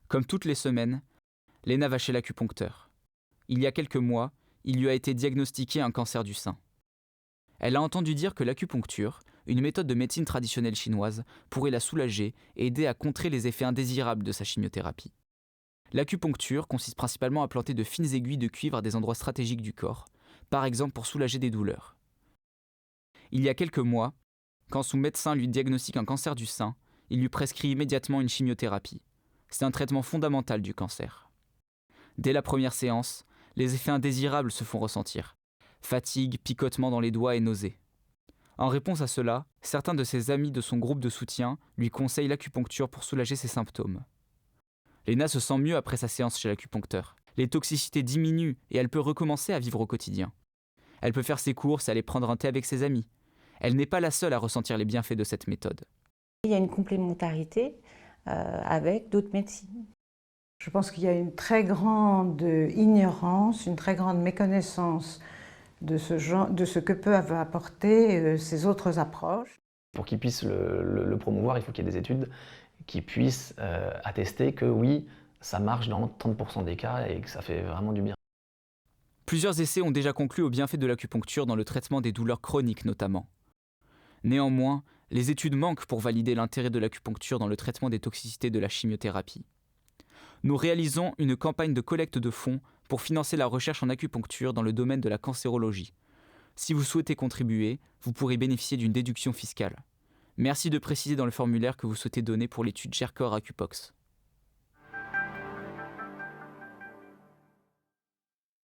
Comme toutes les semaines, Léna va chez l'acupuncteur. Il y a quelques mois, il lui a été diagnostiqué un cancer du sein. Elle a entendu dire que l'acupuncture, une méthode de médecine traditionnelle chinoise, pourrait la soulager et aider à contrer les effets indésirables de sa chimiothérapie. L'acupuncture consiste principalement à planter de fines aiguilles de cuivre à des endroits stratégiques du corps, par exemple pour soulager des douleurs. Il y a quelques mois, quand son médecin lui diagnostique un cancer du sein, il lui prescrit immédiatement une chimiothérapie. C'est un traitement fondamental du cancer. Dès la première séance, les effets indésirables se font ressentir. Fatigue, picotement dans les doigts et nausées. En réponse à cela, certains de ses amis de son groupe de soutien lui conseillent l'acupuncture pour soulager ses symptômes. Léna se sent mieux après sa séance chez l'acupuncteur. Les toxicités diminuent et elle peut recommencer à vivre au quotidien. Elle peut faire ses courses et aller prendre un thé avec ses amis. Elle n'est pas la seule à ressentir les bienfaits de cette méthode. Il y a une complémentarité avec d'autres médecines. Je pense qu'il y a une très grande ignorance, une très grande méconnaissance de ce que peuvent apporter ces autres approches. Pour qu'ils puissent le promouvoir, il faut qu'il y ait des études qui puissent attester que oui, ça marche dans 30% des cas et que ça fait vraiment du bien. Plusieurs essais ont déjà conclu aux bienfaits de l'acupuncture dans le traitement des douleurs chroniques notamment. Néanmoins, les études manquent pour valider l'intérêt de l'acupuncture dans le traitement des toxicités de la chimiothérapie. Nous réalisons une campagne de collecte de fonds pour financer la recherche en acupuncture dans le domaine de la cancérologie. Si vous souhaitez contribuer, vous pourrez bénéficier d'une déduction fiscale. Merci de préciser dans le formulaire que vous souhaitez donner pour l'étude GERCOR Acupox.